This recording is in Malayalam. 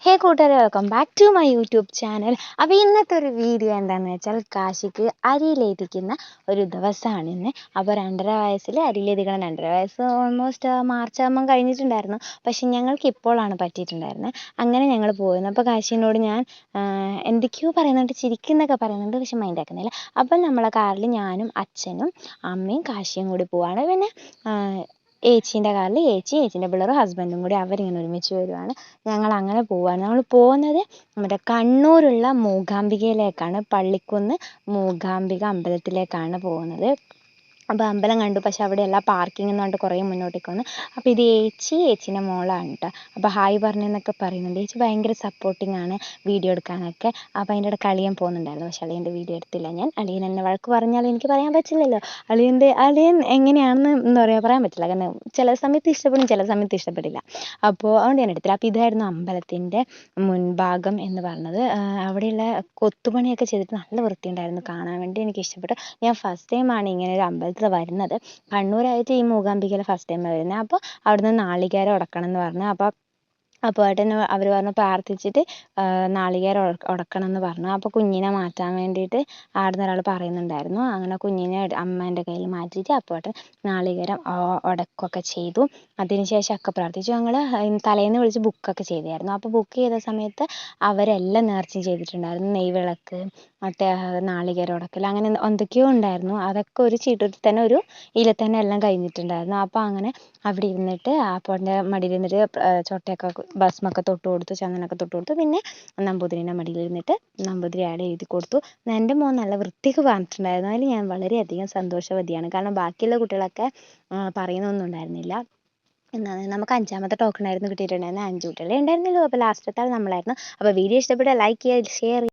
ഹേ കൂട്ടുകാരെ, welcome back to my YouTube channel. അപ്പോൾ ഇന്നത്തെ ഒരു വീഡിയോ എന്താണെന്ന് വെച്ചാൽ കാശിക്ക് അരിയിലേതിക്കുന്ന ഒരു ദിവസമാണ് ഇന്ന്. അപ്പോൾ 2.5 വയസ്സിൽ അരിയിലേതിക്കണം. 2.5 വയസ്സ് ഓൾമോസ്റ്റ് മാർച്ച് ആകുമ്പം കഴിഞ്ഞിട്ടുണ്ടായിരുന്നു. പക്ഷെ ഞങ്ങൾക്ക് ഇപ്പോഴാണ് പറ്റിയിട്ടുണ്ടായിരുന്നത്. അങ്ങനെ ഞങ്ങൾ പോയിരുന്നു. അപ്പോൾ കാശിനോട് ഞാൻ എന്തൊക്കെയോ പറയുന്നുണ്ട്, ചിരിക്കുന്നൊക്കെ പറയുന്നുണ്ട്, പക്ഷെ മൈൻഡ് ആക്കുന്നില്ല. അപ്പം നമ്മളെ കാറിൽ ഞാനും അച്ഛനും അമ്മയും കാശിയും കൂടി പോവാണ്. പിന്നെ ഏച്ചീൻ്റെ കാറിൽ ഏച്ചീൻ്റെ പിള്ളേരും ഹസ്ബൻഡും കൂടി അവരിങ്ങനെ ഒരുമിച്ച് വരുവാണ്. ഞങ്ങൾ അങ്ങനെ പോവുകയാണ്. നമ്മൾ പോകുന്നത് നമ്മുടെ കണ്ണൂരുള്ള മൂകാംബികയിലേക്കാണ്. പള്ളിക്കുന്ന് മൂകാംബിക അമ്പലത്തിലേക്കാണ് പോകുന്നത്. അപ്പോൾ അമ്പലം കണ്ടു, പക്ഷെ അവിടെ എല്ലാ പാർക്കിംഗ് എന്ന് പറഞ്ഞിട്ട് കുറേ മുന്നോട്ടേക്ക് വന്നു. അപ്പോൾ ഇത് ഏച്ചീൻ്റെ മോളാണ് കേട്ടോ. അപ്പോൾ ഹായ് പറഞ്ഞെന്നൊക്കെ പറയുന്നുണ്ട്. ഏച്ചി ഭയങ്കര സപ്പോർട്ടിങ് ആണ് വീഡിയോ എടുക്കാനൊക്കെ. അപ്പോൾ അതിൻ്റെ ഇടയ്ക്ക് അളിയൻ പോകുന്നുണ്ടായിരുന്നു, പക്ഷെ അളിയൻ്റെ വീഡിയോ എടുത്തില്ല ഞാൻ. അളിയൻ എന്നെ വഴക്ക് പറഞ്ഞാൽ എനിക്ക് പറയാൻ പറ്റില്ലല്ലോ. അളിയൻ എങ്ങനെയാണെന്ന് എന്താ പറയുക, പറയാൻ പറ്റില്ല. കാരണം ചില സമയത്ത് ഇഷ്ടപ്പെടും, ചില സമയത്ത് ഇഷ്ടപ്പെടില്ല. അപ്പോൾ അതുകൊണ്ട് ഞാൻ എടുത്തില്ല. അപ്പോൾ ഇതായിരുന്നു അമ്പലത്തിൻ്റെ മുൻഭാഗം എന്ന് പറഞ്ഞത്. അവിടെയുള്ള കൊത്തുപണിയൊക്കെ ചെയ്തിട്ട് നല്ല വൃത്തിയുണ്ടായിരുന്നു കാണാൻ വേണ്ടി. എനിക്ക് ഇഷ്ടപ്പെട്ടു. ഞാൻ ഫസ്റ്റ് ടൈമാണ് ഇങ്ങനെ ഒരു അമ്പലത്തിൽ വരുന്നത്. കണ്ണൂരായിട്ട് ഈ മൂകാംബികയിൽ ഫസ്റ്റ് ടൈം വരുന്നത്. അപ്പോൾ അവിടുന്ന് നാളികേരം ഉടക്കണം എന്ന് പറഞ്ഞു. അപ്പോൾ ഏട്ടൻ അവർ പറഞ്ഞു പ്രാർത്ഥിച്ചിട്ട് നാളികേരം ഉടക്കണം എന്ന് പറഞ്ഞു. അപ്പോൾ കുഞ്ഞിനെ മാറ്റാൻ വേണ്ടിയിട്ട് ആടുന്ന ഒരാൾ പറയുന്നുണ്ടായിരുന്നു. അങ്ങനെ കുഞ്ഞിനെ അമ്മേൻ്റെ കയ്യിൽ മാറ്റിയിട്ട് അപ്പോൾ ഏട്ടൻ നാളികേരം ഉടക്കുകയൊക്കെ ചെയ്തു. അതിനുശേഷം ഒക്കെ പ്രാർത്ഥിച്ചു. ഞങ്ങൾ തലേന്ന് വിളിച്ച് ബുക്കൊക്കെ ചെയ്തായിരുന്നു. അപ്പോൾ ബുക്ക് ചെയ്ത സമയത്ത് അവരെല്ലാം നേർച്ചയും ചെയ്തിട്ടുണ്ടായിരുന്നു. നെയ്വിളക്ക്, മറ്റേ നാളികേരം ഉടക്കൽ, അങ്ങനെ എന്തൊക്കെയോ ഉണ്ടായിരുന്നു. അതൊക്കെ ഒരു ചീട്ടത്തിൽ തന്നെ ഒരു ഇതിൽ തന്നെ എല്ലാം കഴിഞ്ഞിട്ടുണ്ടായിരുന്നു. അപ്പോൾ അങ്ങനെ അവിടെ ഇരുന്നിട്ട് അപ്പോൻ്റെ മടിയിൽ ഇരുന്നിട്ട് ചൊട്ടയൊക്കെ ഭസ്മൊക്കെ തൊട്ട് കൊടുത്തു, ചന്ദനമൊക്കെ തൊട്ട് കൊടുത്തു. പിന്നെ നമ്പൂതിരീൻ്റെ മടിയിൽ ഇരുന്നിട്ട് നമ്പൂതിരി ആടെ എഴുതി കൊടുത്തു. എൻ്റെ മോൻ നല്ല വൃത്തിക്ക് പറഞ്ഞിട്ടുണ്ടായിരുന്നു. അതിൽ ഞാൻ വളരെയധികം സന്തോഷവതിയാണ്. കാരണം ബാക്കിയുള്ള കുട്ടികളൊക്കെ പറയുന്നൊന്നും ഉണ്ടായിരുന്നില്ല. എന്താണ്, നമുക്ക് 5ാമത്തെ ടോക്കൺ ആയിരുന്നു കിട്ടിയിട്ടുണ്ടായിരുന്നത്. 5 കുട്ടികളെ ഉണ്ടായിരുന്നല്ലോ. അപ്പോൾ ലാസ്റ്റത്തെ ആൾ നമ്മളായിരുന്നു. അപ്പോൾ വീഡിയോ ഇഷ്ടപ്പെട്ടാൽ ലൈക്ക് ചെയ്യുക, ഷെയർ ചെയ്യുക.